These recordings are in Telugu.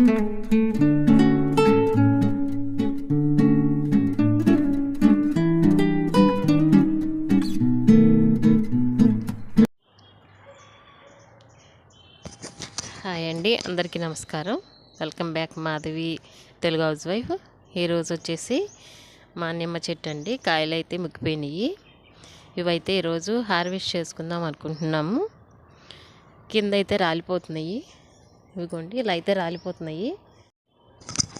హాయ్ అండి, అందరికీ నమస్కారం. Welcome back Madhavi Telugu house wife. ఈరోజు వచ్చేసి మా నిమ్మ చెట్టు అండి, కాయలు అయితే ముగ్గిపోయినాయి. ఇవైతే ఈరోజు హార్వెస్ట్ చేసుకుందాం అనుకుంటున్నాము. కింద అయితే రాలిపోతున్నాయి, ఇవిగోండి ఇలా అయితే రాలిపోతున్నాయి.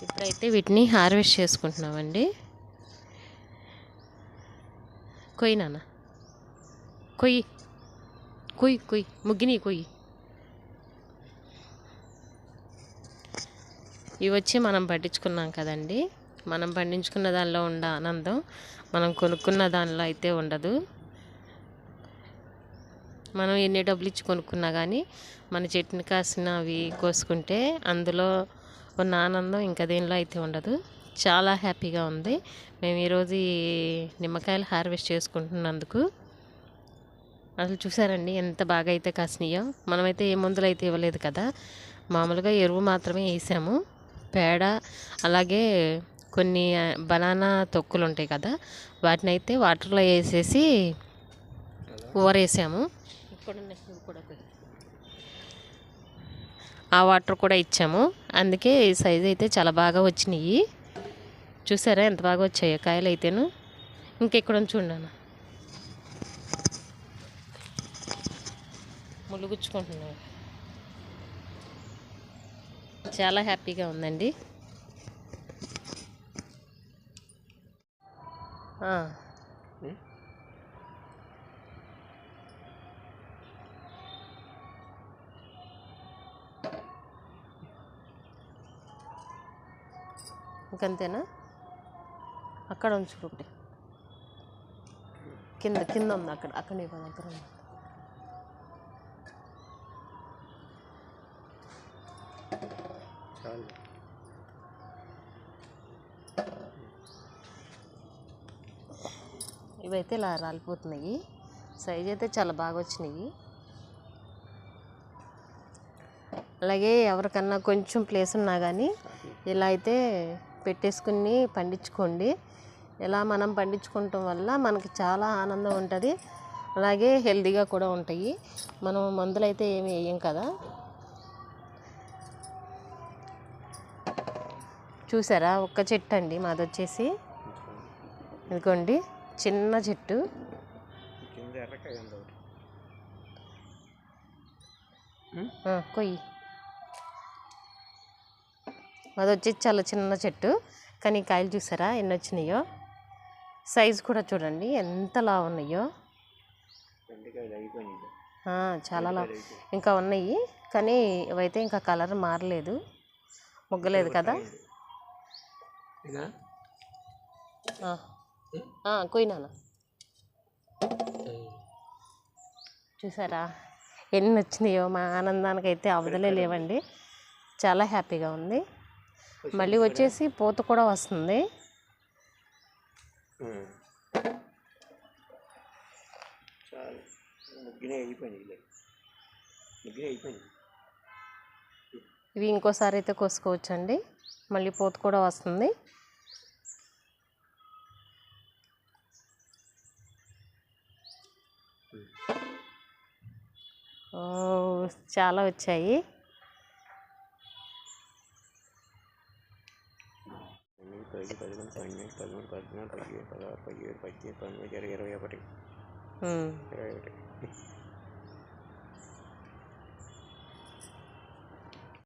ఇప్పుడైతే వీటిని హార్వెస్ట్ చేసుకుంటున్నామండి. కొయ్యి నాన్న, కొయ్యి కొయ్యి కొయ్యి, ముగ్గిని కొయ్యి. ఇవి వచ్చి మనం పట్టించుకున్నాం కదండి. మనం పండించుకున్న దానిలో ఉండే ఆనందం మనం కొనుక్కున్న దానిలో అయితే ఉండదు. మనం ఎన్ని డబ్బులు ఇచ్చి కొనుక్కున్నా కానీ మన చెట్టుని కాసినవి కోసుకుంటే అందులో ఉన్న ఆనందం ఇంకా దేనిలో అయితే ఉండదు. చాలా హ్యాపీగా ఉంది మేము ఈరోజు ఈ నిమ్మకాయలు హార్వెస్ట్ చేసుకుంటున్నందుకు. అసలు చూసారండి ఎంత బాగా అయితే కాసినాయో. మనమైతే ఏ మందులు అయితే ఇవ్వలేదు కదా, మామూలుగా ఎరువు మాత్రమే వేసాము. పేడ అలాగే కొన్ని బనానా తొక్కులు ఉంటాయి కదా, వాటిని అయితే వాటర్లో వేసేసి ఊరేసాము. ఆ వాటర్ కూడా ఇచ్చాము, అందుకే ఈ సైజు అయితే చాలా బాగా వచ్చినాయి. చూసారా ఎంత బాగా వచ్చాయో కాయలు అయితేను. ఇంకెక్కడ చూడను ములుగుచ్చుకుంటున్నాను. చాలా హ్యాపీగా ఉందండి. ఇంకంతేనా? అక్కడ ఉంచు ఒకటి, కింద కింద ఉంది, అక్కడ అక్కడ దగ్గర ఉంది. ఇవైతే ఇలా రాలిపోతున్నాయి. సైజ్ అయితే చాలా బాగా వచ్చినాయి. అలాగే ఎవరికన్నా కొంచెం ప్లేస్ ఉన్నా కానీ ఇలా అయితే పెట్టేసుకుని పండించుకోండి. ఇలా మనం పండించుకోవటం వల్ల మనకి చాలా ఆనందం ఉంటుంది. అలాగే హెల్తీగా కూడా ఉంటాయి. మనం మందులు అయితే ఏమి వేయం కదా. చూసారా, ఒక్క చెట్టు అండి మాది వచ్చేసి. ఇదిగోండి చిన్న చెట్టు. కొయ్యి. అది వచ్చి చాలా చిన్న చెట్టు, కానీ కాయలు చూసారా ఎన్ని వచ్చినాయో. సైజు కూడా చూడండి ఎంతలా ఉన్నాయో. చాలా ఇంకా ఉన్నాయి, కానీ ఇవైతే ఇంకా కలర్ మారలేదు, ముగ్గలేదు కదా. కొయ్యినా చూసారా ఎన్ని వచ్చినాయో. మా ఆనందానికి అయితే అవధలే లేవండి. చాలా హ్యాపీగా ఉంది. మళ్ళీ వచ్చేసి పూత కూడా వస్తుంది. ఇవి ఇంకోసారి అయితే కోసుకోవచ్చండి. మళ్ళీ పూత కూడా వస్తుంది. చాలా వచ్చాయి.